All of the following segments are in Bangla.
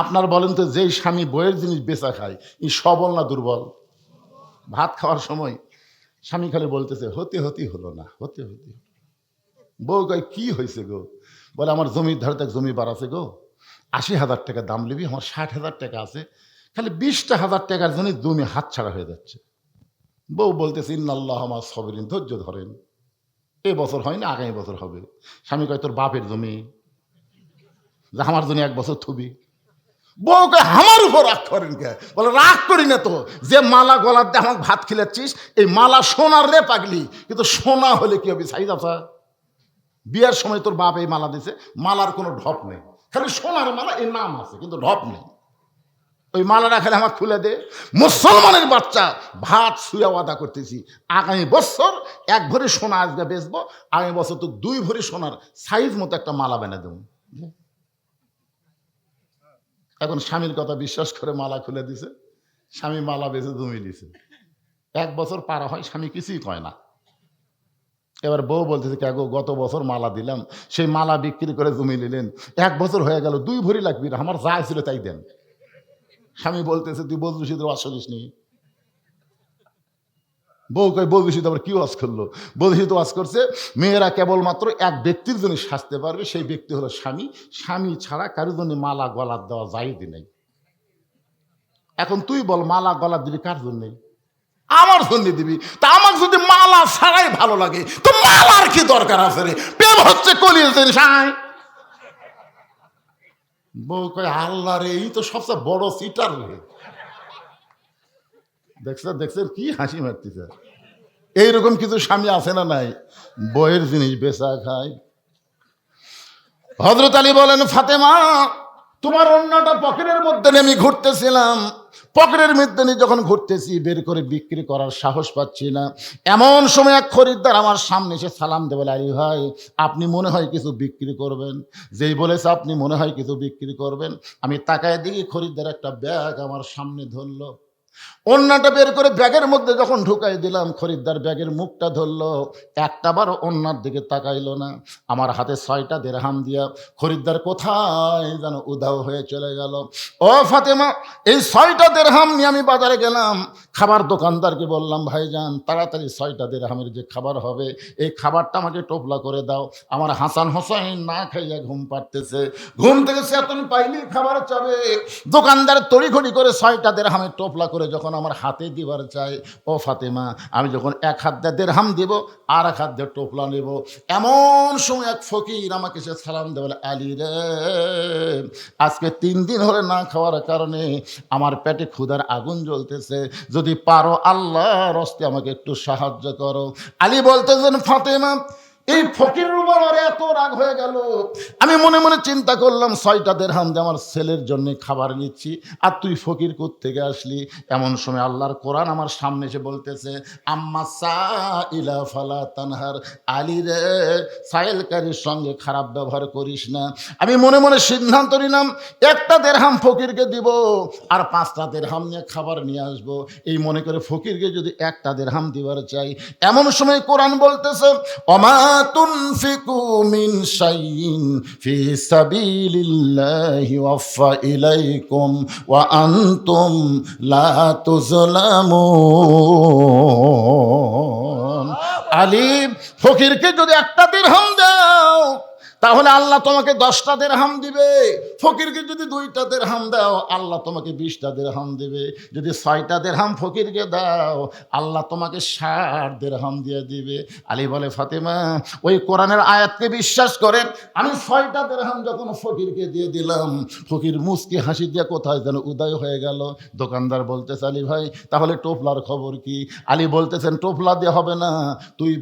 আপনার বলেন তো, যেই স্বামী বইয়ের জিনিস বেচা খায়, এই সবল না দুর্বল? ভাত খাওয়ার সময় স্বামী খালি বলতেছে, হতে হতেই হলো না, হতে হতে। বউ কয়, কি হয়েছে গো? বলে, আমার জমির ধারে এক জমি আছে গো, ৮০,০০০ টাকা দাম নিবি, আমার ৬০,০০০ টাকা আছে, খালি ২০,০০০ টাকার জন্য জমি হাতছাড়া হয়ে যাচ্ছে। বউ বলতেছে, ইন্নাল্লাহ মা সাবিরিন, ধৈর্য ধরেন, এ বছর হয় না, আগামী বছর হবে। স্বামী কয়, তোর বাপের জমি, যে আমার জন্য ১ বছর থুবি। বউ কয়, আমার উপর রাগ করেন কে? বলে, রাগ করি না তো, যে মালা গলার দিয়ে আমাকে ভাত খিলাচ্ছিস, এই মালা সোনার রে পাগলি, কিন্তু সোনা হলে কি হবে সাইজ আছে? বিয়ার সময় তোর বাপ এই মালা দিছে, মালার কোনো ঢপ নেই, খালি সোনার মালা, এই নাম আছে কিন্তু ঢপ নেই। ওই মালাটা খেলে আমার খুলে দে। মুসলমানের বাচ্চা, ভাত শুয়ে ওয়াদা করতেছি, আগামী বছর ১ ভরি সোনা আজকে বেচবো, আগামী বছর তো ২ ভরি সোনার সাইজ মতো একটা মালা বানিয়ে দেবো। এখন স্বামীর কথা বিশ্বাস করে মালা খুলে দিছে, স্বামী মালা বেচে জমি দিছে। ১ বছর পার হয়, স্বামী কিছুই কয় না। এবার বউ বলতেছে, কে গো, গত বছর মালা দিলাম, সেই মালা বিক্রি করে জমি নিলেন, ১ বছর হয়ে গেল, 2 ভরি লাগবে না, আমার যা ছিল তাই দেন। স্বামী বলতেছে, তুই বজলুসিদ ওয়াজ করিস নি? বউ কয়, বজলুসিদ আবার কি ওয়াজ করলো? বজলুসিদ ওয়াজ করছে, মেয়েরা কেবলমাত্র এক ব্যক্তির জন্য সাজতে পারবে, সেই ব্যক্তি হলো স্বামী, স্বামী ছাড়া কারোর জন্য মালা গলার দেওয়া জায়েজ নেই। এখন তুই বল, মালা গলার দিবি কার জন্যে? আমার জন্য দিবি। তা আমার যদি মালা ছাড়াই ভালো লাগে, তো মালার কি দরকার আছে রে? প্রেম হচ্ছে কলিজের সাই। বউ কয়, আল্লাহ রে, এই তো সবচেয়ে বড় সিটার রে। দেখছেন কি হাসি মারতেছে? এইরকম কিছু স্বামী আছে না নাই, বইয়ের জিনিস বেচা খায়। হযরত আলী বলেন, ফাতেমা, তোমার অন্যটা পকেটের মধ্যে নিয়ে আমি ঘুরতেছিলাম, পকেটের মধ্যে নিয়ে যখন ঘুরতেছি, বের করে বিক্রি করার সাহস পাচ্ছি না। এমন সময় এক খরিদ্দার আমার সামনে এসে সালাম দেবে, আলী ভাই, আপনি মনে হয় কিছু বিক্রি করবেন? যেই বলেছে আপনি মনে হয় কিছু বিক্রি করবেন, আমি তাকায় দেখি খরিদ্দার একটা ব্যাগ আমার সামনে ধরলো। অন্যটা বের করে ব্যাগের মধ্যে যখন ঢুকাই দিলাম, খরিদ্দার ব্যাগের মুখটা ধরলো, একটাবারও অন্যার দিকে তাকাইলো না। আমার হাতে 6টা দিরহাম দিয়া খরিদ্দার কোথায় যেন উধাও হয়ে চলে গেল। ও ফাতেমা, এই 6টা দিরহাম নিয়ে আমি বাজারে গেলাম, খাবার দোকানদারকে বললাম, ভাইজান, তাড়াতাড়ি 6টা দিরহামের যে খাবার হবে, এই খাবারটা আমাকে টোপলা করে দাও। আমার হাসান হোসাইন না খাইয়া ঘুম পাড়তেছে, ঘুম থেকে চেতন পাইলেই খাবার চাবে। দোকানদার তড়িঘড়ি করে 6টা দিরহামের টোপলা করে যখন আমার হাতে দিবার চাই, ও ফাতেমা, আমি যখন 1 হাত দিয়ে দিরহাম দিব, আর 1 হাত দিয়ে টোপলা নেব, এমন সময় এক ফকির আমাকে সে সালাম দেবে, বলে, আলী রে, আজকে 3 দিন হলে না খাওয়ার কারণে আমার পেটে ক্ষুধার আগুন জ্বলতেছে, যদি পারো আল্লাহর হস্তে আমাকে একটু সাহায্য করো। আলী বলতেছেন, ফাতেমা, এই ফকিরের উপর আমার এত রাগ হয়ে গেল, আমি মনে মনে চিন্তা করলাম, 6টা দিরহাম দিয়ে আমার ছেলের জন্য খাবার নিচ্ছি, আর তুই ফকির কোত্থেকে আসলি? এমন সময় আল্লাহর কোরআন আমার সামনে এসে বলতেছে, আম্মা সাইলা ফালা তানহার, আলী রে, সাইলকারীর সঙ্গে খারাপ ব্যবহার করিস না। আমি মনে মনে সিদ্ধান্ত নিলাম, 1টা দিরহাম ফকিরকে দিব, আর 5টা দিরহাম নিয়ে খাবার নিয়ে আসবো। এই মনে করে ফকিরকে যদি 1টা দিরহাম দিবার চাই, এমন সময় কোরআন বলতেছে, ওমা তুনফিকু মিন শাইইন ফি সাবিলিল্লাহি ওয়াফা ইলাইকুম ওয়া আনতুম লা তুজলামুন। আলী, ফকিরকে যদি 1টা দিরহাম দাও, তাহলে আল্লাহ তোমাকে 10টা দিরহাম দিবে। ফকিরকে যদি 2টা দিরহাম দাও, আল্লাহ তোমাকে 20টা দিরহাম দিবে। যদি 6টা দিরহাম ফকিরকে দাও, আল্লাহ তোমাকে 60 দিরহাম দিয়ে দিবে। আলী বলে, ফাতেমা, ওই কোরআনের আয়াতকে বিশ্বাস করেন, আমি 6টা দিরহাম যখন ফকিরকে দিয়ে দিলাম, ফকির মুচকি হাসি দিয়ে কোথায় যেন উদয় হয়ে গেল। দোকানদার বলতেছে, আলী ভাই, তাহলে টোপলার খবর কি? আলী বলতেছেন, টোপলা দিয়ে হবে না, তুই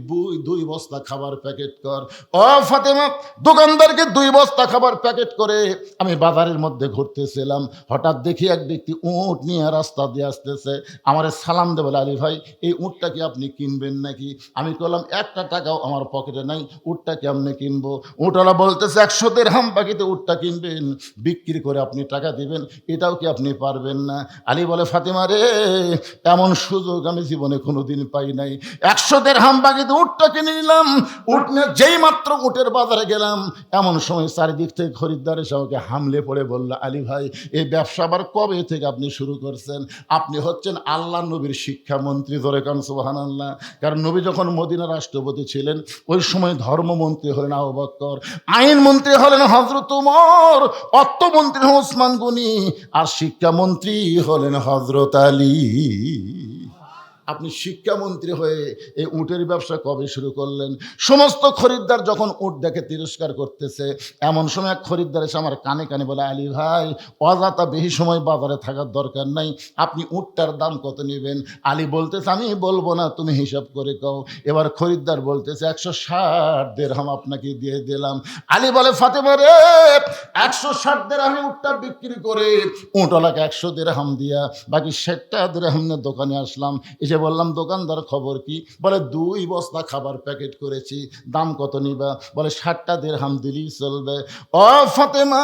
2 বস্তা খাবার প্যাকেট কর। ও ফাতেমা, দোকানদারকে 2 বস্তা খাবার প্যাকেট করে আমি বাজারের মধ্যে ঘুরতেছিলাম, হঠাৎ দেখি এক ব্যক্তি উঁট নিয়ে রাস্তা দিয়ে আসতেছে, আমারে সালাম দেবে, আলী ভাই, এই উঁটটা কি আপনি কিনবেন নাকি? আমি বললাম, 1টা টাকাও আমার পকেটে নাই, উঁটটা কেমনে কিনবো? উঁটওয়ালা বলতেছে, 100 দিরহাম বাকিতে উঁটটা কিনবেন, বিক্রি করে আপনি টাকা দিবেন, এটাও কি আপনি পারবেন না? আলী বলে, ফাতেমা রে, এমন সুযোগ আমি জীবনে কোনোদিন পাই নাই। 100 দিরহাম বাকিতে উঁটটা কিনে নিলাম। উঠ নিয়ে যেই মাত্র উটের বাজারে গেলাম, এমন সময় চারিদিক থেকে খরিদ্দার এসে আমাকে হামলে পড়ে বলল, আলী ভাই, এই ব্যবসা আবার কবে থেকে আপনি শুরু করছেন? আপনি হচ্ছেন আল্লাহ নবীর শিক্ষামন্ত্রী, ধরে কান সুবহানাল্লাহ। কারণ নবী যখন মদিনার রাষ্ট্রপতি ছিলেন, ওই সময় ধর্মমন্ত্রী হলেন আবু বকর, আইনমন্ত্রী হলেন হযরত ওমর, অর্থমন্ত্রী হলেন ওসমান গনি, আর শিক্ষামন্ত্রী হলেন হযরত আলী। আপনি শিক্ষামন্ত্রী হয়ে এই উটের ব্যবসা কবে শুরু করলেন? সমস্ত খরিদ্দার যখন উট দেখে তিরস্কার করতেছে, এমন সময় এক খরিদ্দার এসে আমার কানে কানে বলে, আলী ভাই, অযথা বেশি সময় বাজারে থাকার দরকার নাই, আপনি উটটার দাম কত নেবেন? আলী বলতেছে, আমি বলবো না, তুমি হিসাব করে কও। এবার খরিদ্দার বলতেছে, 160 দিরহাম আপনাকে দিয়ে দিলাম। আলী বলে, ফাতেমা রে, 160 দিরহামে উটটা বিক্রি করে উটওয়ালাকে 100 দিরহাম দিয়া বাকি 60 দিরহাম নিয়ে দোকানে আসলাম। এসে বললাম, দোকানদার খবর কি? বলে, 2 বস্তা খাবার প্যাকেট করেছি, দাম কত নিবা? বলে, 60 দিরহাম দিলেই চলবে। ও ফাতেমা,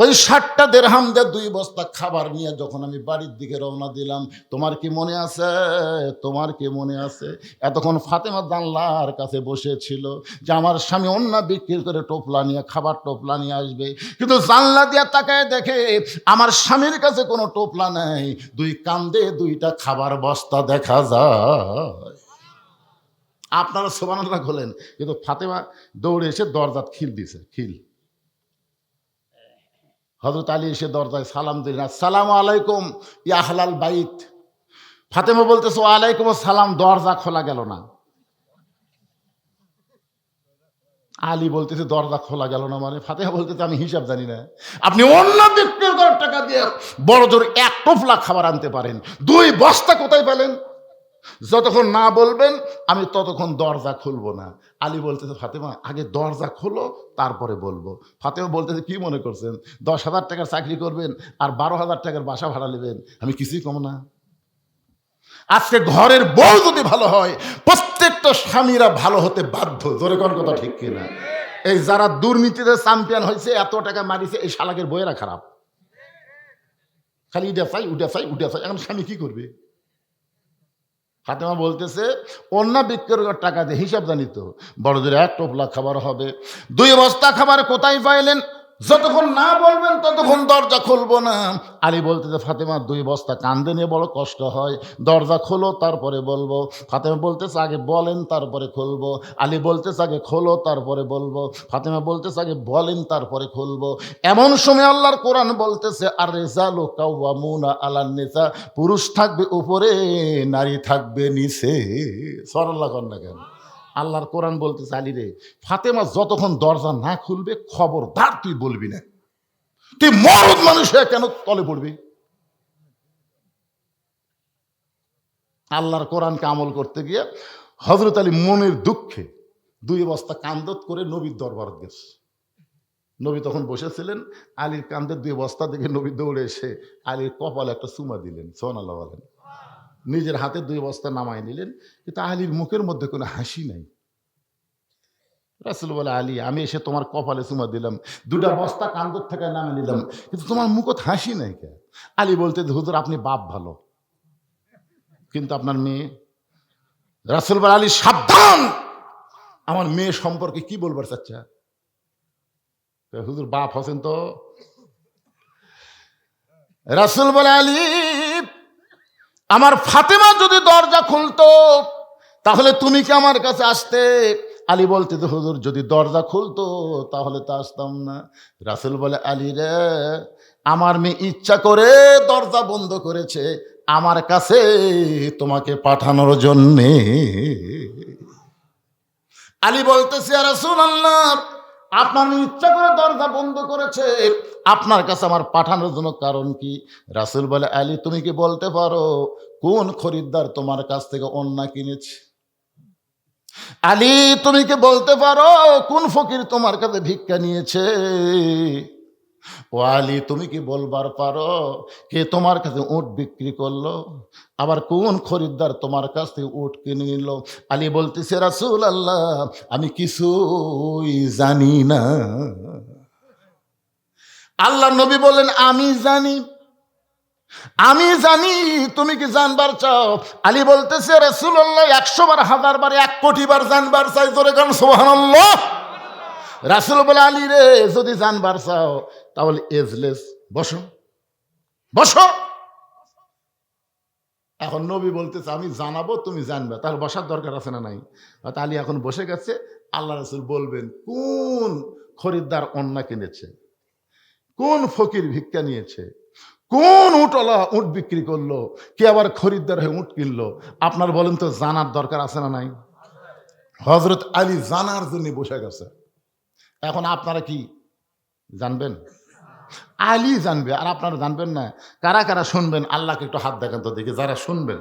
ওই 60 দিরহাম দিয়ে 2 বস্তা খাবার নিয়ে যখন আমি বাড়ির দিকে রওনা দিলাম, তোমার কি মনে আছে? তোমার কি মনে আছে? এতক্ষণ ফাতেমা জানলার কাছে বসেছিল যে আমার স্বামী অন্য বিক্রি করে টোপলা নিয়ে, খাবার টোপলা নিয়ে আসবে, কিন্তু জানলা দিয়ে তাকায় দেখে আমার স্বামীর কাছে কোনো টোপলা নেই, 2 কান্দে 2টা খাবার বস্তা দেখা যায়। আপনারা সুবহানাল্লাহ বলেন, কিন্তু ফাতেমা দৌড়ে এসে দরজা খিল দিছে, খিল। হযরত আলী এসে দরজায় সালাম দিলেন, আসসালামু আলাইকুম ইয়া আহলাল বাইত। ফাতেমা বলতেছে, ওয়ালাইকুম আসসালাম। দরজা খোলা গেল না। আলী বলতেছে, দরজা খোলা গেল না মানে? ফাতেমা বলতেছে, আমি হিসাব জানি না। আপনি অন্য বিক্রি করার টাকা দিয়ে বড় জোর 1 টোপলা খাবার আনতে পারেন, 2 বস্তা কোথায় পেলেন? যতক্ষণ না বলবেন আমি ততক্ষণ দরজা খুলবো না। আলী বলতেছে, ফাতেমা আগে দরজা খোলো, তারপরে বলবো। ফাতেমা বলতেছে, কি মনে করছেন 10,000 টাকার চাকরি করবেন আর 12,000 টাকার বাসা ভাড়া নেবেন? আমি কিছুই কম না। আজকে ঘরের বউ যদি ভালো হয়, প্রত্যেকটা স্বামীরা ভালো হতে বাধ্য। জোরে কোন কথা ঠিক কিনা? এই যারা দুর্নীতিতে চ্যাম্পিয়ন হয়েছে, এত টাকা মারিছে, এই শালাকের বইয়েরা খারাপ, খালি উঠে চাই উঠে চাই উঠে চাই। এখন স্বামী কি করবে? ফাতেমা বলতেছে, অন্য বিক্রি করার টাকা দিয়ে হিসাব জানি তো, বড় জোরে 1 টোপলা খাবার হবে। 2 বস্তা খাবার কোথায় পাইলেন? যতক্ষণ না বলবেন ততক্ষণ দরজা খুলবো না। আলী বলতেছে, ফাতেমা 2 বস্তা কান্দে নিয়ে বড় কষ্ট হয়, দরজা খোলো তারপরে বলবো। ফাতেমা বলতেছে, আগে বলেন তারপরে খুলবো। আলী বলতেছে, আগে খোলো তারপরে বলবো। ফাতেমা বলতেছে, আগে বলেন তারপরে খুলবো। এমন সময় আল্লাহর কোরআন বলতেছে, আর রিজালু কাওয়ামুনা আলান নিসা, পুরুষ থাকবে উপরে, নারী থাকবে নিচে। সুবহানাল্লাহ কন না কেন? আল্লাহর কোরআন বলতেছে, আলী রে, ফাতেমা যতক্ষণ দরজা না খুলবে খবরদার তুই বলবি না। তুই মরদ মানুষ হয়ে কেন তলে পড়বি? আল্লাহর কোরআনকে আমল করতে গিয়ে হযরত আলী মনের দুঃখে 2 বস্তা কান্দত করে নবীর দরবার গেছে। নবী তখন বসেছিলেন, আলীর কান্দে 2 বস্তা দেখে নবী দৌড়ে এসে আলীর কপালে একটা চুমা দিলেন। সুবহানাল্লাহ বলেন। নিজের হাতে 2 বস্তা নামাই নিলেন, কিন্তু আলীর মুখের মধ্যে কোনো হাসি নাই। রাসূল বলে, আলী, আমি এসে তোমার কপালে চুমা দিলাম, 2টা বস্তা কান্দর থেকে নামে নিলাম, কিন্তু তোমার মুখত হাসি নাই কে? আলী বলতে, হুজুর আপনি বাপ ভালো, কিন্তু আপনার মেয়ে। রাসূল বলে, আলী সাবধান, আমার মেয়ে সম্পর্কে কি বলবার চাচ্ছা? হুজুর বাপ হচ্ছেন তো। রাসূল বলে, আলী, আমার ফাতেমা যদি দরজা খুলতো তাহলে তুমি কি আমার কাছে আসতে? আলী বলতে, হুজুর যদি দরজা খুলতো তাহলে তো আসতাম না। রাসূল বলে, আলী রে, আমার মেয়ে ইচ্ছা করে দরজা বন্ধ করেছে আমার কাছে তোমাকে পাঠানোর জন্যে। আলী বলতেছে, ইয়া রাসূলুল্লাহ, আপনার ইচ্ছা করে দরজা বন্ধ করেছে, আপনার কাছে আমার পাঠানোর জন্য কারণ কি? রাসূল বলে, আলী, তুমি কি বলতে পারো কোন খরিদ্দার তোমার কাছ থেকে অন্না কিনেছে? আলী, তুমি কি বলতে পারো কোন ফকির তোমার কাছে ভিক্ষা নিয়েছে? ও আলী, তুমি কি বলবার পারো কে তোমার কাছে উট বিক্রি করলো? আবার কোন খরিদ্দার তোমার কাছ থেকে উট কিনে নিল? আলী বলতেছে, রাসূলুল্লাহ, আমি কিছুই জানি না। আল্লাহ নবী বললেন, আমি জানি, আমি জানি, তুমি কি জানবার চাও? আলী বলতেছে, রাসূলুল্লাহ, 100 বার, 1000 বার, 1 কোটি বার জানবার চাই। জোরে গান সুবহানাল্লাহ। রাসূল বলে, আলী রে, যদি জানবার চাও তাহলে এজলেস, বসো বসো। এখন নবী বলতেছে, আমি জানাবো, তুমি জানবে, তাহলে বসার দরকার আছে না নাই? আলী এখন বসে গেছে। আল্লাহ রাসূল বলবেন কোন খরিদ্দার অন্না কিনেছে, কোন ফকির ভিক্ষা নিয়েছে, কোন উটওয়ালা উট বিক্রি করলো, কে আবার খরিদ্দার হয়ে উট কিনলো। আপনার বলেন তো জানার দরকার আছে না নাই? হযরত আলী জানার জন্য বসে গেছে। এখন আপনারা কি জানবেন? আলী জানবে, আর আপনারা জানবেন না। কারা কারা শুনবেন আল্লাহকে একটু হাত দেখান তো দেখি। যারা শুনবেন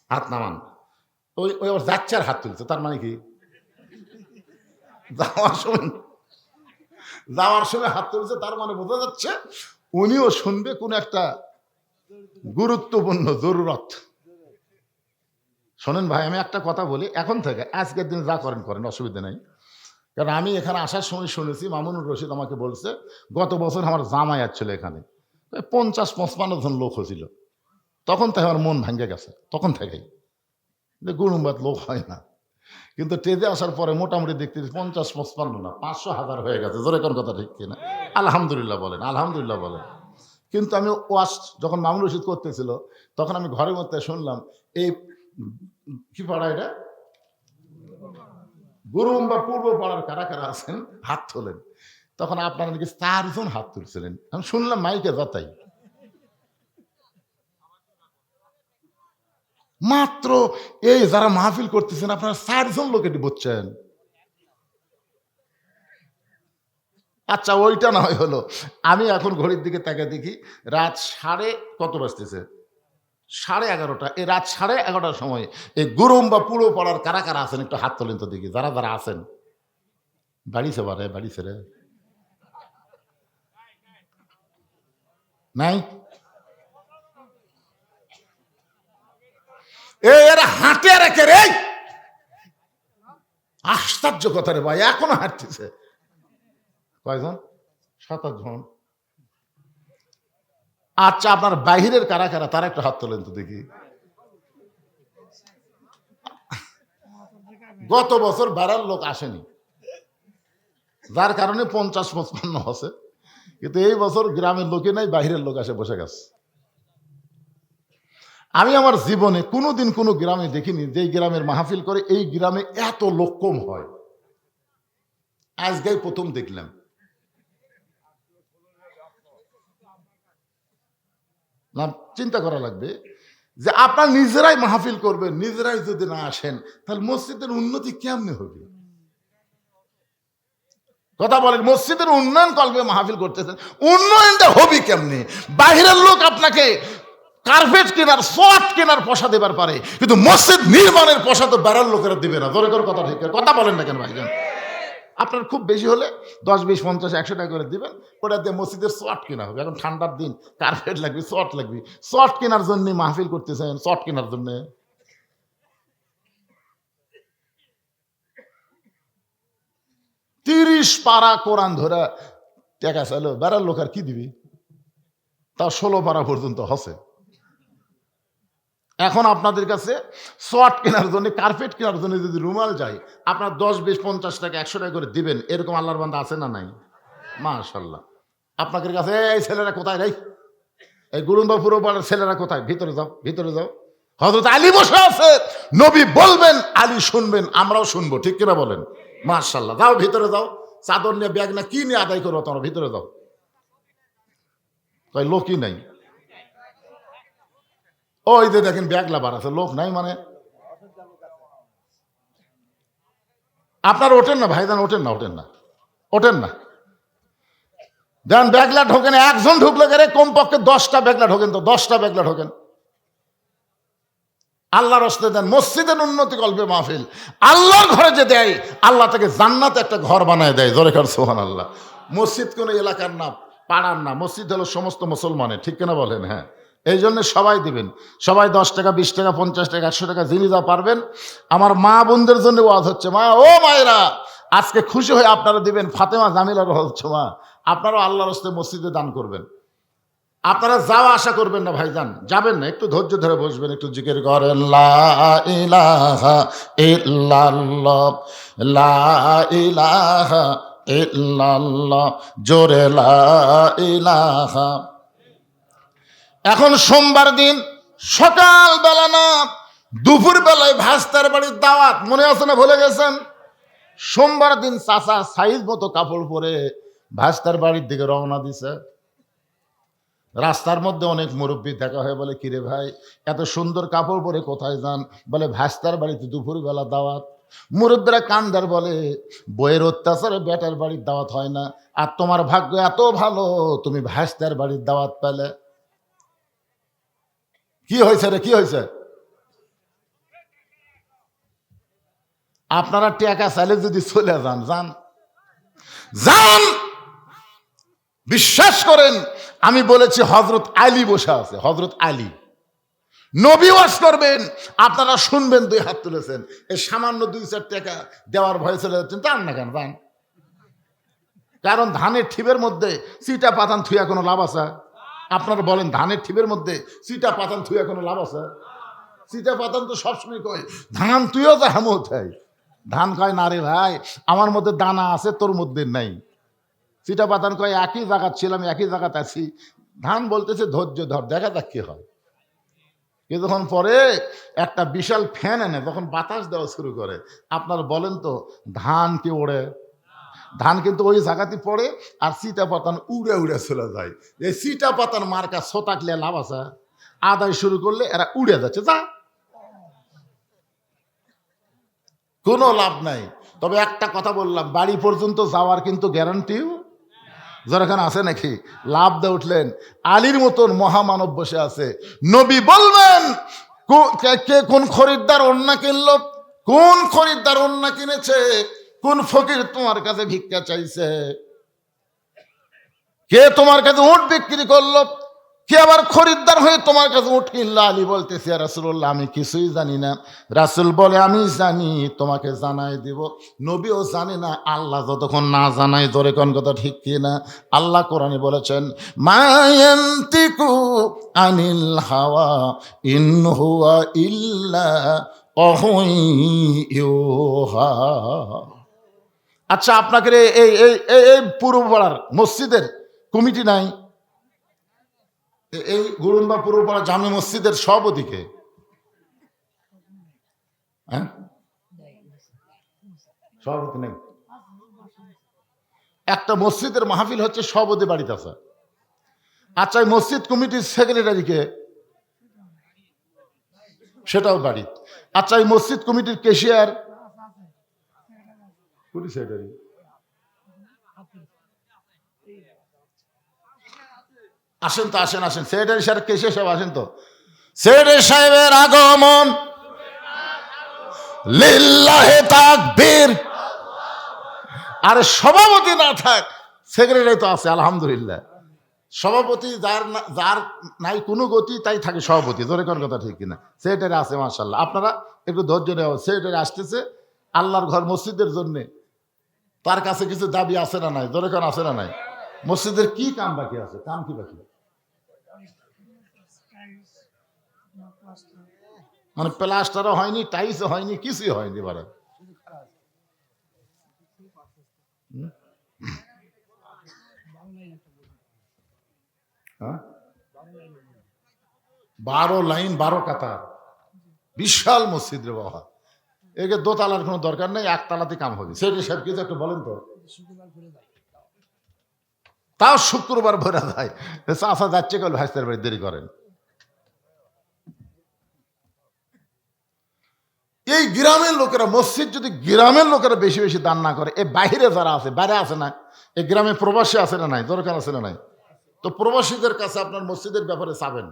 হাত নামান। ওই ওই আবার যাচ্ছে আর হাত তুলছে, তার মানে কি? যাওয়ার সময়, যাওয়ার সময় হাত তুলছে, তার মানে বোঝা যাচ্ছে উনিও শুনবে কোন একটা গুরুত্বপূর্ণ জরুরত। শোনেন ভাই, আমি একটা কথা বলি, এখন থেকে আজকের দিন যা করেন করেন, অসুবিধা নেই। কারণ আমি এখানে আসার সময় শুনেছি, মামুনুর রশিদ আমাকে বলছে, গত বছর আমার জামাই আসছিল এখানে, 50-55 জন লোক হয়েছিল। তখন থেকে আমার মন ভাঙ্গে গেছে, তখন থেকেই যে গুরুম্বাদ লোক হয় না। কিন্তু টেজে আসার পরে মোটামুটি দেখতেছি 50-55 না, 500-1000 হয়ে গেছে। জোরে কোন কথা ঠিক কিনা? আলহামদুলিল্লাহ বলেন, আলহামদুলিল্লাহ বলেন। কিন্তু আমি ওয়াজ যখন মামুন রশিদ করতেছিল, তখন আমি ঘরের মধ্যে শুনলাম, এই কি পাড়া এটা, গুরুম বা পূর্ব পাড়ার কারা কারা আছেন হাত তোলেন। তখন আপনারা নাকি 4 জন হাত তুলছিলেন, আমি শুনলাম মাইকে যাতাই। মাত্র এই যারা মাহফিল করতেছেন আপনারা 4 জন লোক এটি বুঝছেন। আচ্ছা, ওইটা না হয় হলো। আমি এখন ঘড়ির দিকে তাকে দেখি রাত সাড়ে কত বাজতেছে, 11:30। এই রাত 11:30টার সময় এই গুরুম বা পুরো পাড়ার কারা কারা আছেন একটু হাত তোলেন তো দেখি। যারা যারা আছেন, বাড়িছে বারে বাড়িছে রে, নাই? এরা হাঁটে রেখে রে, আশ্চর্য কথা রে ভাই, এখনো হাঁটতেছে। কয়জন? 7-8 জন। আচ্ছা, আপনার বাহিরের কারা কারা, তারা একটু হাত তোলেন তো দেখি। গত বছর বেড়ার লোক আসেনি, যার কারণে 50-55 হচ্ছে। কিন্তু এই বছর গ্রামের লোকে নাই, বাহিরের লোক আসে বসে গেছে। আমি আমার জীবনে কোনোদিন কোনো গ্রামে দেখিনি যে গ্রামের মাহফিল করে এই গ্রামে এত লোক কম হয়। আজকেই প্রথম দেখলাম। না, চিন্তা করা লাগবে যে আপনার নিজেরাই মাহফিল করবেন, নিজেরাই যদি না আসেন তাহলে মসজিদের উন্নতি কেমনে হবে? কথা বলেন, মসজিদের উন্নয়ন করবে, মাহফিল করতেছেন, উন্নয়নটা হবে কেমনে? বাহিরের লোক আপনাকে কার্পেট কেনার, সোয়াট কেনার পয়সা দেবার পারে, কিন্তু মসজিদ নির্মাণের পয়সা তো বেড়ার লোকেরা দিবে না। জোরে করে কথা ঠিক, কথা বলেন না কেন ভাইজান? আপনার খুব বেশি হলে 10, 20, 50, 100 টাকা করে দিবেন, ওটা দিয়ে মসজিদের সোয়াট কেনা হবে। এখন ঠান্ডার দিন, কার্পেট লাগবে, সোয়াট লাগবে। সোয়াট কেনার জন্য মাহফিল করতেছেন, সোয়াট কেনার জন্য? 30 পারা কোরআন ধরে টাকা চাইলো, বেড়ার লোক আর কি দিবি? তাও 16 পারা পর্যন্ত হসে। এখন আপনাদের কাছে সোয়াট কেনার জন্য, কার্পেট কেনার জন্য যদি রুমাল যায়, আপনার 10, 20, 50 টাকা, 100 টাকা করে দিবেন, এরকম আল্লাহর বান্দা আছে না নাই? মাশাআল্লাহ। আপনাদের কাছে এই ছেলেরা কোথায় রে, এই গুরুম্বাপুর পাড়ার ছেলেরা কোথায়? ভিতরে যাও, ভিতরে যাও। হযরত আলী বসে আছে, নবী বলবেন, আলী শুনবেন, আমরাও শুনবো, ঠিক কিনা বলেন? মাশাআল্লাহ। যাও ভিতরে যাও, চাদর নিয়ে ব্যাগ না কি নিয়ে আদায় করবো তোমরা, ভিতরে যাও। তাই লোকই নাই। ওই যে দেখেন ব্যাগ লাভার আছে, লোক নাই মানে? আপনার ওঠেন না ভাইজান, ওঠেন না, ওঠেন না, ওঠেন না। দেন ব্যাগলা ঢোকেন, একজন ঢুকলে গেলে কমপক্ষে 10টা ব্যাগলা ঢোকেন, তো 10টা ব্যাগলা ঢোকেন। আল্লাহর রাস্তায় দেন, মসজিদের উন্নতি করবে মাহফিল। আল্লাহর ঘরে যে দেয়, আল্লাহ তাকে জান্নাতে একটা ঘর বানায় দেয়। জোরে কার সুবহানাল্লাহ। মসজিদ কোনো এলাকার না, পাড়ার না, মসজিদ হলো সমস্ত মুসলমানের, ঠিক কিনা বলেন? হ্যাঁ, এই জন্য সবাই দিবেন, সবাই 10 টাকা, 20 টাকা, 50 টাকা, 100 টাকা, যিনি যা পারবেন। আমার মা বোনদের জন্য ওয়াজ হচ্ছে, মা ও মায়েরা আজকে খুশি হয়ে আপনারা দিবেন। ফাতেমা জামিলার হচ্ছে, মা আপনারাও আল্লাহর রাস্তায় মসজিদে দান করবেন। আপনারা যাওয়া আশা করবেন না ভাইজান, যাবেন না, একটু ধৈর্য ধরে বসবেন, একটু জিকির করেন, লা ইলাহা ইল্লাল্লাহ, লা ইলাহা ইল্লাল্লাহ, জোরে লা ইলাহা। এখন সোমবার দিন সকাল বেলা না দুপুর বেলায় ভাস্তার বাড়ির দাওয়াত, মনে আছে না ভুলে গেছেন? সোমবার দিন চাচা সাইজ মতো কাপড় পরে ভাস্তার বাড়ির দিকে রওনা দিছে। রাস্তার মধ্যে অনেক মুরব্বী দেখা হয়, বলে কিরে ভাই এত সুন্দর কাপড় পরে কোথায় যান? বলে ভাস্তার বাড়িতে দুপুর বেলা দাওয়াত। মুরব্বীরা কান্দার বলে বইয়ের অত্যাচারে বেটার বাড়ির দাওয়াত হয় না, আর তোমার ভাগ্য এত ভালো তুমি ভাস্তার বাড়ির দাওয়াত পেলে। কি হয়েছে রে, কি হয়েছে? আপনারা টাকা চাইলে যদি চলে যান, যান যান, বিশ্বাস করেন আমি বলেছি হযরত আলী বসে আছে, হযরত আলী নবী ওয়াজ করবেন, আপনারা শুনবেন, 2 হাত তুলেছেন, এই সামান্য 2-4 টাকা দেওয়ার ভয়ে চলে যাচ্ছেন, যান না কেন, যান। কারণ ধানের ঠিপের মধ্যে চিটা পাতান থুয়া কোনো লাভ আছে? আপনারা বলেন, ধানের ঠিপের মধ্যে চিটা পাতান থুয়া কোনো লাভ আছে? চিটা পাতান তো সবসময় কয় ধান তুইও যা হামো তাই, ধান কয় না রে ভাই আমার মধ্যে দানা আছে তোর মধ্যে নাই। চিটা পাতান কয় একই জায়গা ছিলাম, একই জায়গাতে আছি। ধান বলতেছে ধৈর্য ধর, দেখা যাক কি হয়। কিছুক্ষণ পরে একটা বিশাল ফ্যান এনে যখন বাতাস দেওয়া শুরু করে, আপনারা বলেন তো ধান কি ওড়ে? ধান কিন্তু ওই জায়গাতে পড়ে, আর চিটা পাতান উড়ে উড়ে চলে যায়। এই চিটা পাতান মার্কা ছতাকলে লাভ আছে? আদায় শুরু করলে এরা উড়ে যাচ্ছে, যা কোনো লাভ নাই। তবে একটা কথা বললাম, বাড়ি পর্যন্ত যাওয়ার কিন্তু গ্যারান্টিও যেখানে আছে নাকি? লাভ দিয়ে উঠলেন, আলীর মতন মহামানব বসে আছে। নবী বলবেন কে কোন খরিদ্দার ওন্না কিনলো, কোন খরিদ্দার ওন্না কিনেছে, কোন ফকির তোমার কাছে ভিক্ষা চাইছে, কে তোমার কাছে উট বিক্রি করলো, কে আবার খরিদ্দার হয়ে তোমার কাছে উট কিনলো। আলী বলতেছে ইয়া রাসূলুল্লাহ আমি কিছুই জানি না। রাসূল বলে আমি জানি, তোমাকে জানাই দিব। নবীও জানে না, আল্লাহ যতক্ষণ না জানাই, ধরে কোন কথা ঠিক কি না? আল্লাহ কোরআনে বলেছেন মা ইয়ানতিকু আনিল হাওয়া ইন হুয়া ইল্লা ওয়াহয়ুন ইউহা। আচ্ছা আপনাকে এই এই এই পূর্ব পাড়ার মসজিদের কমিটি নাই? এই গুরুম্বা পূর্বপাড়া জামে মসজিদের সভাপতিকে, হ্যাঁ সভাপতি নেই? একটা মসজিদের মাহফিল হচ্ছে, সভাপতি বাড়িতে আছে। আচ্ছা এই মসজিদ কমিটির সেক্রেটারিকে, সেটাও বাড়ি। আচ্ছা এই মসজিদ কমিটির ক্যাশিয়ার, সেক্রেটারি আসেন তো, আসেন আসেন, সেক্রেটারি সাহেব ক্যাশিয়ার সাহেব আসেন তো। সেক্রেটারি সাহেবের আগমন, লিল্লাহে তাকবীর। আর সভাপতি না থাক, সেক্রেটারি তো আছে আলহামদুলিল্লাহ। সভাপতি যার নাই কোনো গতি, তাই থাকে সভাপতি, ধরে কোন কথা ঠিক কিনা? সেক্রেটারি আছে মাশাআল্লাহ। আপনারা একটু ধৈর্য নেওয়া, সেক্রেটারি আসতেছে আল্লাহর ঘর মসজিদের জন্য, তার কাছে কিছু দাবি আছে না নাই? ধরে কোন আছে না নাই? মসজিদের কি কাম বাকি আছে? কাম কি বাকি? মানে প্লাস্টারও হয়নি, টাইলসও হয়নি, কিছুই হয়নি। এবারে হ্যাঁ 12 লাইন 12 কাতার, বিশাল মসজিদ রে বাবা। একে দোতলার কোনো দরকার নেই, একতলাতে কাম হবে। সেটা সব কিছু একটু বলেন তো। তাও শুক্রবার ভরা যায়, চাষা যাচ্ছে কাল ভাইস্তার বাড়ি দেরি করেন। এই গ্রামের লোকেরা, মসজিদ যদি গ্রামের লোকেরা বেশি বেশি দান না করে, এই বাইরে যারা আছে, বাইরে আছে না, এই গ্রামে প্রবাসী আছে না নাই? দরকার আছে না নাই? তো প্রবাসীদের কাছে আপনার মসজিদের ব্যাপারে চাবেন।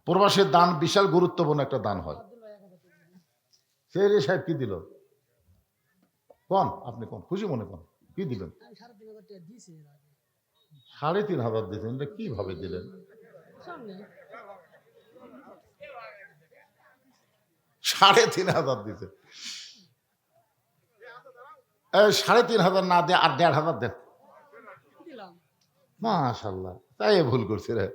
প্রবাসীর দান বিশাল গুরুত্বপূর্ণ একটা দান হয়। সেই সাহেব কি দিল কোন? আপনি কোন খুশি মনে কোন কি দিলেন? 3,500 দিয়েছেন, এটা কিভাবে দিলেন? 3,500 দিতে, 3,500 না দেয় আর 1,500 দেন। মাশাআল্লাহ, তাই ভুল করছে রে।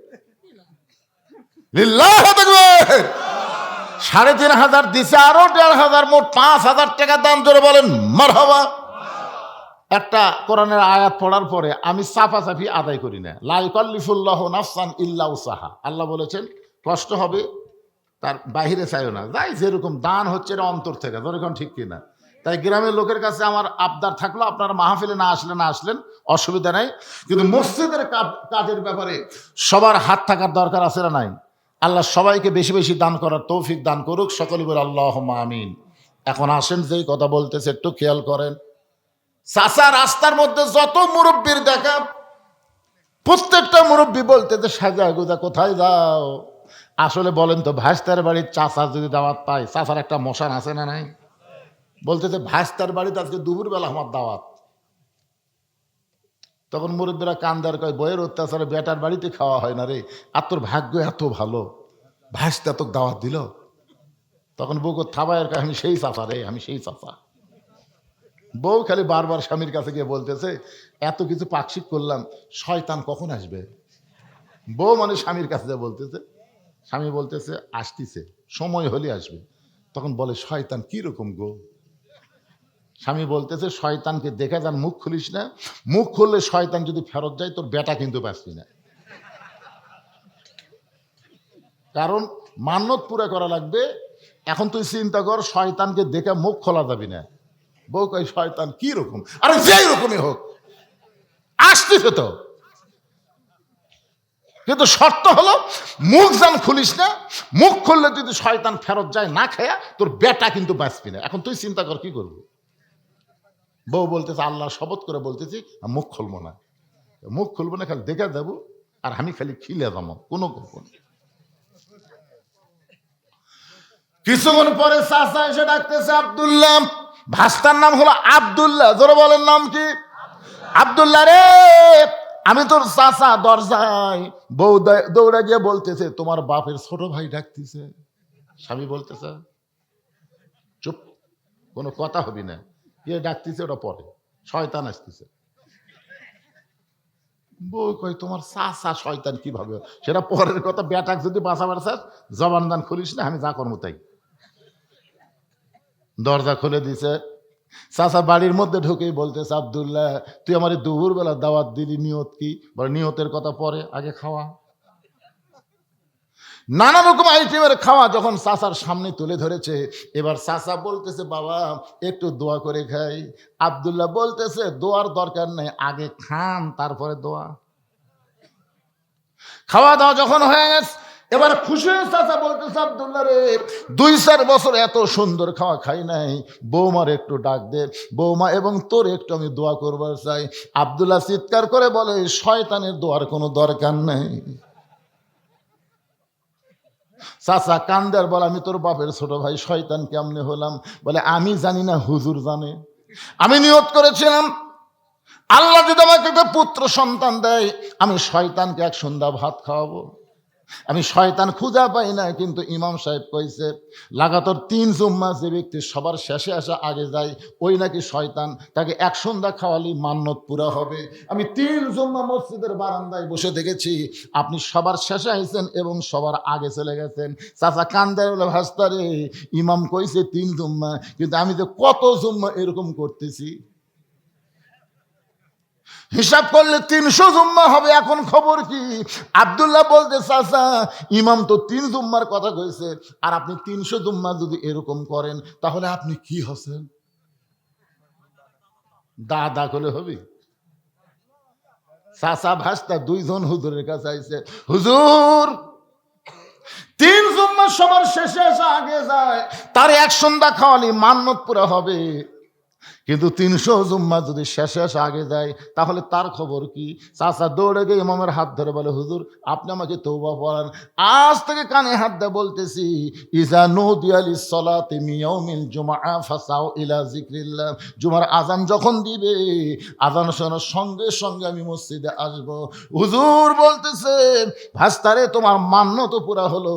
3,500 দিছে, আরো 1,500, মোট 5,000 টাকা দান। ধরে বলেন মারহাবা। একটা কোরআনের আয়াত পড়ার পরে আমি চাপাচাপি আদায় করি না। লা ইউকাল্লিফুল্লাহু নাফসান ইল্লা উসাহা। আল্লাহ বলেছেন কষ্ট হবে, তার বাহিরে চাইও না। যাই যেরকম দান হচ্ছে এটা অন্তর থেকে, যেরকম ঠিক কিনা। তাই গ্রামের লোকের কাছে আমার আবদার থাকলো, আপনারা মাহফিলে না আসলেন অসুবিধা নাই, কিন্তু মসজিদের কাজের ব্যাপারে সবার হাত থাকার দরকার আছে না নাই? আল্লাহ সবাইকে বেশি বেশি দান করার তৌফিক দান করুক, সকলে বলে আল্লাহুম্মা আমিন। এখন আসেন, যেই কথা বলতেছে একটু খেয়াল করেন। চাচা রাস্তার মধ্যে যত মুরব্বীর দেখা, প্রত্যেকটা মুরব্বী বলতেছে সাজা গুজা কোথায় যাও? আসলে বলেন তো, ভাস্তার বাড়ির চাচার যদি দাওয়াত পায়, চাচার একটা মশান আছে না নাই? বলতেছে ভাস্তার বাড়িতে আজকে দুপুরবেলা আমার দাওয়াত। তখন মুরব্বীরা কান্দার কয়, বইয়ের অত্যাচারে বেটার বাড়িতে খাওয়া হয় না রে, আর তোর ভাগ্য এত ভালো, ভাস্তা তোকে দাওয়াত দিল। তখন বউ থাবায়ের কয়, আমি সেই চাচা রে, আমি সেই চাচা। বউ খালি বারবার স্বামীর কাছে গিয়ে বলতেছে, এত কিছু পাকশিক করলাম, শয়তান কখন আসবে? বউ মানে স্বামীর কাছে যা বলতেছে, স্বামী বলতেছে আসতিছে, সময় হলে আসবে। তখন বলে শয়তান কি রকম গো? স্বামী বলতেছে শয়তানকে দেখে যান, মুখ খুলিস না, মুখ খুললে শয়তান যদি ফেরত যায় তোর বেটা কিন্তু বাঁচবি না। কারণ মান্যত পুরা করা লাগবে। এখন তুই চিন্তা কর, শয়তানকে দেখে মুখ খোলা যাবি না। বউ কয় শয়তান কি রকম? আরে যেই রকমই হোক আসতেছে তো, কিন্তু শর্ত হলো মুখ যেন খুলিস না, মুখ খুললে যদি শয়তান ফেরত যায় না খায়া তোর বেটা কিন্তু বাঁচবি না। এখন তুই চিন্তা কর কি করবি? বউ বলতেছে আল্লাহ শপথ করে বলতেছি মুখ খুলবো না, মুখ খুলবো না, খালি দেখে দেবো, আর আমি খালি খিলে যাবো কোনো গোপন। কিছুক্ষণ পরে চাচা এসে ডাকতেছে আব্দুল্লাহ, ভাস্তার নাম হলো আব্দুল্লাহ, জোরে বলেন নাম কি? আব্দুল্লাহ রে, আমি তোর চাচা দরজায়। বউ দৌড়ে গিয়ে বলতেছে তোমার বাপের ছোট ভাই ডাকতেছে। স্বামী বলতেছে চুপ, কোনো কথা হবি না, কে ডাকতেছে ওটা পরে, শয়তান আসতেছে। বউ কই তোমার চাচা শয়তান কিভাবে? সেটা পরের কথা, বেটাক যদি বাঁচাবার চাস জবান দান খুলিস না, আমি যা করবো তাই। দরজা খুলে দিছে, চাচা বাড়ির মধ্যে ঢুকেই বলতেছে আব্দুল্লাহ তুই আমার দুপুরবেলা দাওয়াত দিলি, নিয়ত কি? বলে নিয়তের কথা পরে, আগে খাওয়া। নানা রকম আইটেমের খাওয়া যখন চাচার সামনে তুলে ধরেছে, এবার চাচা বলতেছে বাবা একটু দোয়া করে খাই। আব্দুল্লাহ বলতেছে দোয়ার দরকার নেই, আগে খান তারপরে দোয়া। খাওয়া দাওয়া যখন হয়ে গেছে, এবার খুশি হয়ে চাচা বলতেছে আব্দুল্লাহ রে, 2-4 বছর এত সুন্দর খাওয়া খাই নাই, বৌমার একটু ডাক দে, বৌমা এবং তোর একটু আমি দোয়া করবার চাই। আব্দুল্লাহ চিৎকার করে বলে শয়তানের দোয়ার কোনো দরকার নেই। চাচা কান্দার বলে আমি তোর বাপের ছোট ভাই, শয়তান কেমনে হলাম? বলে আমি জানি না, হুজুর জানে। আমি নিয়ত করেছিলাম আল্লাহ যদি আমাকে একটা পুত্র সন্তান দেয়, আমি শয়তানকে এক সন্ধ্যা ভাত খাওয়াবো। আমি শয়তান খুঁজা পাই না, কিন্তু ইমাম সাহেব কইছে লাগাতার 3 জুম্মা যে ব্যক্তি সবার শেষে আসা আগে যায়, ওই নাকি শয়তান, তাকে এক সন্ধ্যা খাওয়ালি মান্যত পুরা হবে। আমি 3 জুম্মা মসজিদের বারান্দায় বসে দেখেছি, আপনি সবার শেষে আইছেন এবং সবার আগে চলে গেছেন। চাচা কান্দার বলে ভাস্তারে, ইমাম কইছে 3 জুম্মা, কিন্তু আমি যে কত জুম্মা এরকম করতেছি, হিসাব করলে 300 জুম্মা হবে। এখন খবর কি? আব্দুল্লাহ বলতে চাচা ইমাম তো 3 জুম্মার কথা কইছে, আর আপনি 300 জুম্মা যদি এরকম করেন তাহলে আপনি কি হচ্ছেন? দাদা করে হবে। চাচা ভাস্তা 2 জন হুজুরের কাছে আইছে, হুজুর 3 জুম্মা সবার শেষে আসা আগে যায়, তার এক সন্ধ্যা খাওয়ালি মান্যত পুরা হবে, কিন্তু 300 জুম্মা যদি শেষে আসা আগে যায় তাহলে তার খবর কি? চাচা দৌড়ে গিয়ে ইমামের হাত ধরে বলে হুজুর আপনি আমাকে তওবা পড়ান। আজ থেকে কানে হাত দিয়ে বলতেছি, ইজা নুদিয়া লিস-সালাতি মিন ইয়াউমিল জুমআ ফাসাউ ইলা যিকরিল্লাহ, জুমার আজান যখন দিবে, আজান শোনার সঙ্গে সঙ্গে আমি মসজিদে আসব। হুজুর বলতেছে ভাস্তারে তোমার মান্যত পুরা হলো,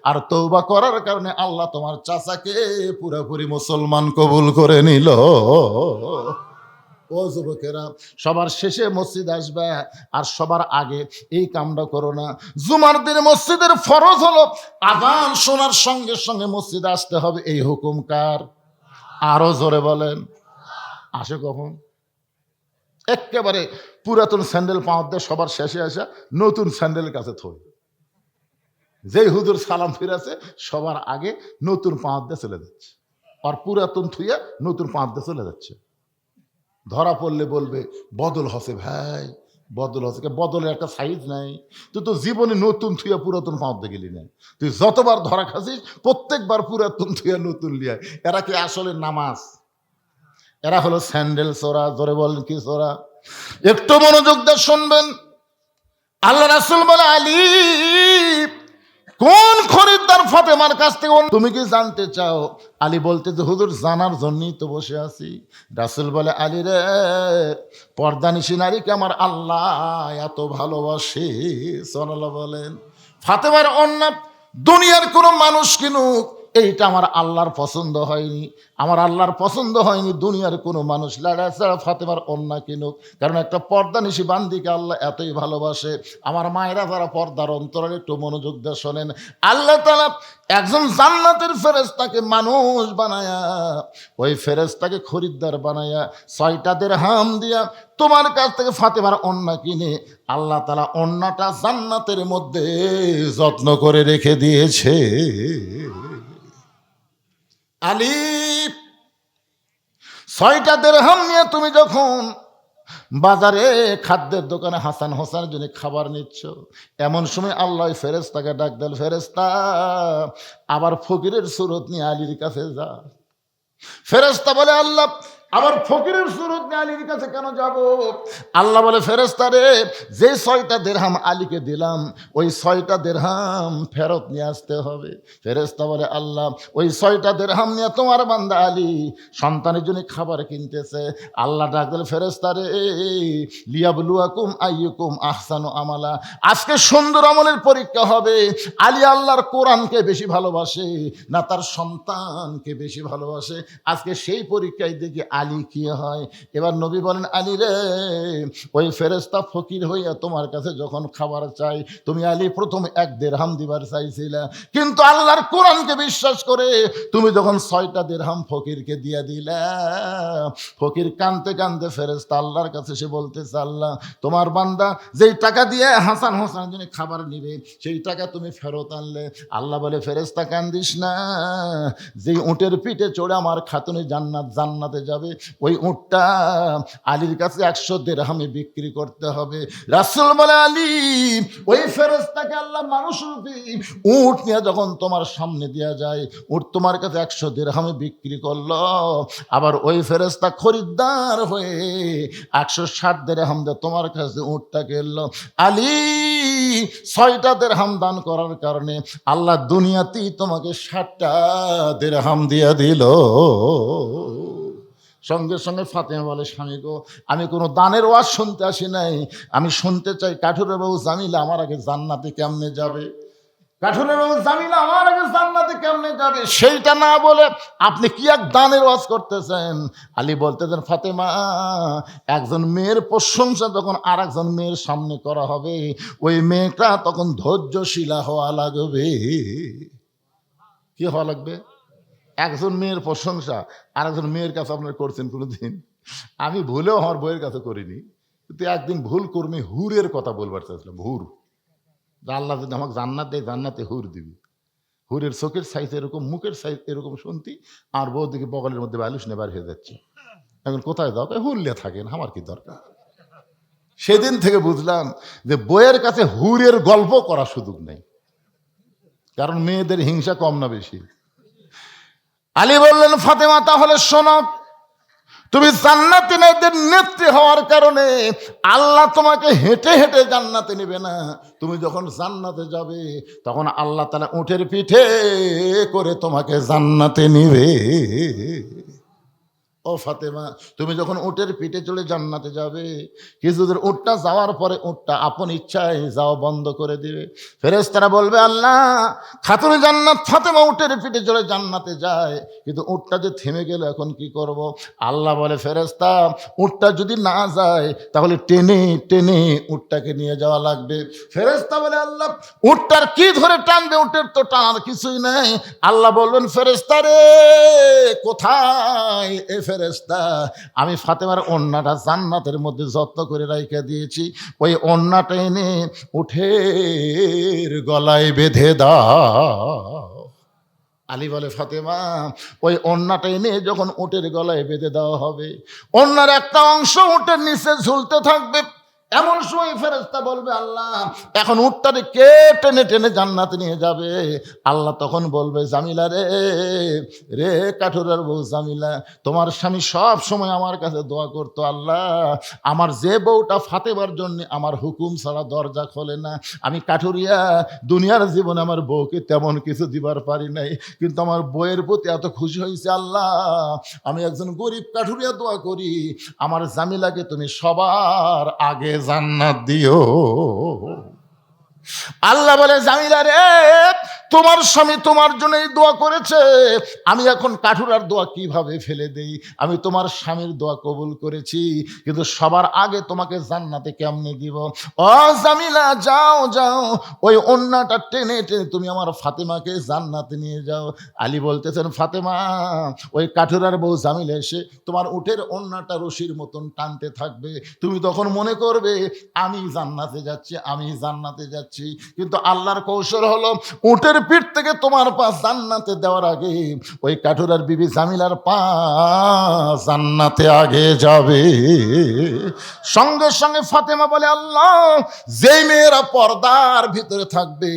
আর তওবা করার কারণে আল্লাহ তোমার চাচাকে পুরোপুরি মুসলমান কবুল করে নিল। ও যুবকেরা, সবার শেষে মসজিদ আসবে আর সবার আগে এই কামটা করো না। জুমার দিনে মসজিদের ফরজ হলো আযান শোনার সঙ্গে সঙ্গে মসজিদে আসতে হবে, এই হুকুম কার? আরো জোরে বলেন। আসে কখন? একেবারে পুরাতন স্যান্ডেল পাওয়ার দিয়ে সবার শেষে আসা নতুন স্যান্ডেলের কাছে থই। যেই হুজুর সালাম ফিরেছে সবার আগে নতুন পাওয়ার দিয়ে চলে যাচ্ছে, আর পুরাতন থুইয়া নতুন পাওয়ার দিয়ে চলে যাচ্ছে। ধরা পড়লে বলবে বদল হসে ভাই, বদল হসে। বদলের একটা সাইজ নাই। তুই তো জীবনে নতুন থুইয়া পুরাতন পাওয়াতে গেলি না। তুই যতবার ধরা খাসিস প্রত্যেকবার পুরাতন থুইয়া নতুন লিয়ায়। এরা কি আসলে নামাজ? এরা হলো স্যান্ডেল চোরা। জোরে বলেন কি চোরা? একটু মনোযোগ দিয়ে শুনবেন। আল্লাহ রাসূল বলে, আলী কোন খরিদ্দার ফাতেমার কাছ থেকে? তুমি কি জানতে চাও? আলী বলতে যে হুজুর জানার জন্যই তো বসে আছি। রাসূল বলে, আলী রে, পর্দানিশী নারীকে আমার আল্লাহ এত ভালোবাসে। সুবহানাল্লাহ বলেন। ফাতেমার অন্য দুনিয়ার কোনো মানুষ কিনুক, এইটা আমার আল্লাহর পছন্দ হয়নি। আমার আল্লাহর পছন্দ হয়নি দুনিয়ার কোনো মানুষ লাড়া ছাড়া ফাতেমার অন্য কিনুক। কারণ একটা পর্দানিশী বান্দিকে আল্লাহ এতই ভালোবাসে। আমার মায়েরা যারা পর্দার অন্তরালে একটু মনোযোগ দিয়ে শোনেন। আল্লাহ তাআলা একজন জান্নাতের ফেরেশতাকে মানুষ বানায়া, ওই ফেরেশতাকে খরিদ্দার বানায়া 6টা দিরহাম দিয়া তোমার কাছ থেকে ফাতেমার অন্য কিনে আল্লাহ তাআলা অন্যটা জান্নাতের মধ্যে যত্ন করে রেখে দিয়েছে। আলী 6টা দিরহাম নিয়ে তুমি যখন বাজারে খাদ্যের দোকানে হাসান হোসেনের জন্য খাবার নিচ্ছ, এমন সময় আল্লাহ ফেরেশতাকে ডাক দেন, ফেরেশতা আবার ফকিরের সুরত নিয়ে আলীর কাছে যা। ফেরেশতা বলে, আল্লাহ আবার ফকিরের সুরত নিয়ে আলীর কাছে কেন যাব? আল্লাহ বলে, ফেরেশতা রে, যে 6টা দিরহাম আলীকে দিলাম ওই 6টা দিরহাম ফেরত নিয়ে আসতে হবে। ফেরেশতা বলে, আল্লাহ ওই 6টা দিরহাম নিয়ে তোমার বান্দা আলী সন্তানের জন্য খাবার কিনতেছে। আল্লাহ ডাক দিল, ফেরেশতা রে, লিয়াবলুয়াকুম আইয়ুকুম আহসানু আমালা, আজকে সুন্দর আমলের পরীক্ষা হবে। আলী আল্লাহর কোরআনকে বেশি ভালোবাসে না তার সন্তানকে বেশি ভালোবাসে? আজকে সেই পরীক্ষায় দেখি আলী কি হয়। এবার নবী বলেন, আলী রে, ওই ফেরেশতা ফকির হইয়া তোমার কাছে যখন খাবার চাই, তুমি আলী প্রথম 1 দিরহাম দিবার চাইছিলা, কিন্তু আল্লাহর কোরআনকে বিশ্বাস করে তুমি যখন 6টা দিরহাম ফকিরকে দিয়া দিলা, ফকির কানতে কানতে ফেরেশতা আল্লাহর কাছে সে বলতেছে, আল্লাহ তোমার বান্দা যেই টাকা দিয়ে হাসান হোসেনের জন্য খাবার নিবে সেই টাকা তুমি ফেরত আনলে। আল্লাহ বলে, ফেরেশতা কান্দিস না, যেই উটের পিঠে চড়ে আমার খাতুনে জান্নাতে যাবে ওই উটটা আলীর কাছে 100 দিরহামে বিক্রি করতে হবে। রাসূল বলে, আলী ওই ফেরেশতাকে আল্লাহ মানুষরূপী উট নিয়ে যখন তোমার সামনে দেয়া যায়, উট তোমার কাছে 100 দিরহামে বিক্রি করলো, আবার ওই ফেরেশতা খরিদ্দার হয়ে 160 দিরহাম দিয়ে তোমার কাছে উটটা কিনলো। আলী 6টা দিরহাম দান করার কারণে আল্লাহ দুনিয়াতেই তোমাকে 60টা দিরহাম দিয়ে দিল। সঙ্গে সঙ্গে ফাতেমা বলে, স্বামী গো, আমি কোনো দানের ওয়াজ শুনতে আসি নাই, আমি শুনতে চাই কাঠুরে বাবু জামিলা আমার আগে জান্নাতে কেমনে যাবে। কাঠুরে বাবু জামিলা আমার আগে জান্নাতে কেমনে যাবে সেইটা না বলে আপনি কি এক দানের ওয়াজ করতেছেন? আলী বলতেছেন, ফাতেমা, একজন মেয়ের প্রশংসা যখন আর একজন মেয়ের সামনে করা হবে, ওই মেয়েটা তখন ধৈর্যশীলা হওয়া লাগবে। কি হওয়া লাগবে? একজন মেয়ের প্রশংসা আর একজন মেয়ের কাছে আপনারা করছেন কোনোদিন? আমি ভুলেও আমার বইয়ের কাছে করিনি, কিন্তু একদিন ভুল কর্মী হুরের কথা বলবার চাইছিলাম। হুর, আল্লাহ যদি আমাকে জান্নাত দেয়, জান্নাতে হুর দিবি। হুরের চোখের সাইজ এরকম, মুখের সাইজ এরকম শুনতি, আর বউ দিকে বগলের মধ্যে বালুস নেবার হয়ে যাচ্ছে। এখন কোথায় দাও? হুরলে থাকেন, আমার কি দরকার? সেদিন থেকে বুঝলাম যে বইয়ের কাছে হুরের গল্প করার সুযোগ নেই, কারণ মেয়েদের হিংসা কম না বেশি। আলী বললেন, ফাতেমা তাহলে শোনো, তুমি জান্নাতে নেত্রী হওয়ার কারণে আল্লাহ তোমাকে হেঁটে হেঁটে জান্নাতে নেবে না। তুমি যখন জান্নাতে যাবে তখন আল্লাহ তাআলা উটের পিঠে করে তোমাকে জান্নাতে নিবে। ও ফাতেমা, তুমি যখন উটের পিঠে চলে জান্নাতে যাবে, কিছুদের উটটা যাওয়ার পরে উটটা আপন ইচ্ছায় যাওয়া বন্ধ করে দিবে। ফেরেশতারা বলবে, আল্লাহ খাতুনে জান্নাত ফাতেমা উটের পিঠে চলে জান্নাতে যায়, কিন্তু উটটা যে থেমে গেল, এখন কি করব? আল্লাহ বলে, ফেরেশতা উটটা যদি না যায় তাহলে টেনে টেনে উটটাকে নিয়ে যাওয়া লাগবে। ফেরেশতা বলে, আল্লাহ উটটার কি ধরে টানবে? উটের তো টানার কিছুই নেই। আল্লাহ বলবেন, ফেরেশতা রে, কোথায় এ ফেরেশতা, আমি ফাতেমার ওড়নাটা জান্নাতের মধ্যে যত্ন করে রাইখা দিয়েছি, ওই ওড়নাটা এনে উঠের গলায় বেঁধে দাও। আলী বলে, ফাতেমা, ওই ওড়নাটা এনে যখন উটের গলায় বেঁধে দেওয়া হবে, ওড়নার একটা অংশ উটের নিচে ঝুলতে থাকবে। এমন সময় ফেরেশতা বলবে, আল্লাহ, এখন উটটারে কে টেনে টেনে জান্নাতে নিয়ে যাবে? আল্লাহ তখন বলবে, জামিলা রে, রে কাঠুরার বউ জামিলা, তোমার স্বামী সব সময় আমার কাছে দোয়া করতো, আল্লাহ, আমার যে বউটা ফাতেমার জন্য আমার হুকুম ছাড়া দরজা খোলে না, আমি কাঠুরিয়া দুনিয়ার জীবনে আমার বউকে তেমন কিছু দিবার পারি নাই, কিন্তু আমার বউয়ের প্রতি এত খুশি হয়েছে, আল্লাহ, আমি একজন গরিব কাঠুরিয়া দোয়া করি, আমার জামিলাকে তুমি সবার আগে জান্নাত দিও। আল্লাহ বলে, জামিলা রে, তোমার স্বামী তোমার জন্য এই দোয়া করেছে, আমি এখন কাঠুরার দোয়া কিভাবে ফেলে দেই? আমি তোমার স্বামীর দোয়া কবুল করেছি, কিন্তু সবার আগে তোমাকে জান্নাতে কেমনে দিব? ও জামিলা, যাও যাও, ওই ওড়নাটা টেনে টেনে তুমি আমার ফাতেমাকে জান্নাতে নিয়ে যাও। আলী বলতেছেন, ফাতেমা, ওই কাঠুরার বউ জামিলা এসে তোমার উটের ওড়নাটা রশির মতন টানতে থাকবে, তুমি তখন মনে করবে আমি জান্নাতে যাচ্ছি, আমি জান্নাতে যাচ্ছি। কিন্তু আল্লাহর কৌশল হলো, উটের পিঠ থেকে তোমার পা জান্নাতে দেওয়ার আগে ওই কাঠুরার বিবি জামিলার পা জান্নাতে আগে যাবে। সঙ্গে সঙ্গে ফাতেমা বলে, আল্লাহ, যে মেয়েরা পর্দার ভিতরে থাকবে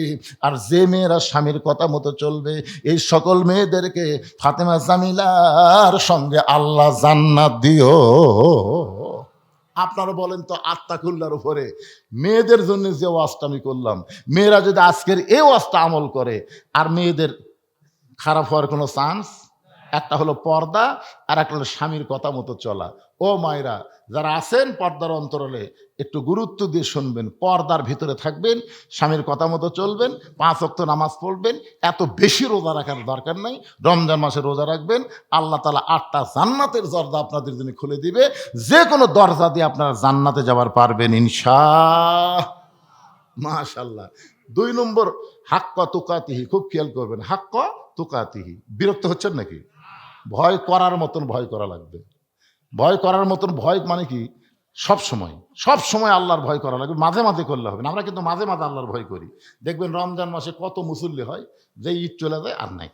আর যে মেয়েরা স্বামীর কথা মতো চলবে, এই সকল মেয়েদেরকে ফাতেমা জামিলার সঙ্গে আল্লাহ জান্নাত দিও। আপনারা বলেন তো, আত্তাকুল্লার উপরে মেয়েদের জন্য যে ওয়াজটা আমি করলাম, মেয়েরা যদি আজকের এই ওয়াজটা আমল করে, আর মেয়েদের খারাপ হওয়ার কোনো চান্স? একটা হলো পর্দা, আর একটা হলো স্বামীর কথা মতো চলা। ও মায়েরা যারা আছেন পর্দার অন্তরালে, একটু গুরুত্ব দিয়ে শুনবেন, পর্দার ভিতরে থাকবেন, স্বামীর কথা মতো চলবেন, 5 ওয়াক্ত নামাজ পড়বেন, এত বেশি রোজা রাখার দরকার নাই, রমজান মাসে রোজা রাখবেন, আল্লাহ তাআলা 8টা জান্নাতের দরজা আপনাদের জন্য খুলে দিবে, যে কোনো দরজা দিয়ে আপনারা জান্নাতে যাবার পারবেন মাশাআল্লাহ। 2 নম্বর, হাক্কা তুকাতিহি, খুব খেয়াল করবেন, হাক্কা তুকাতিহি। বিরক্ত হচ্ছেন নাকি? ভয় করার মতন ভয় করা লাগবে। ভয় করার মতন ভয় মানে কি? সব সময় আল্লাহর ভয় করা লাগবে, মাঝে মাঝে করলে হবে না। আমরা কিন্তু মাঝে মাঝে আল্লাহর ভয় করি। দেখবেন রমজান মাসে কত মুসল্লি হয়, যে ঈদ চলে যায় আর নাই।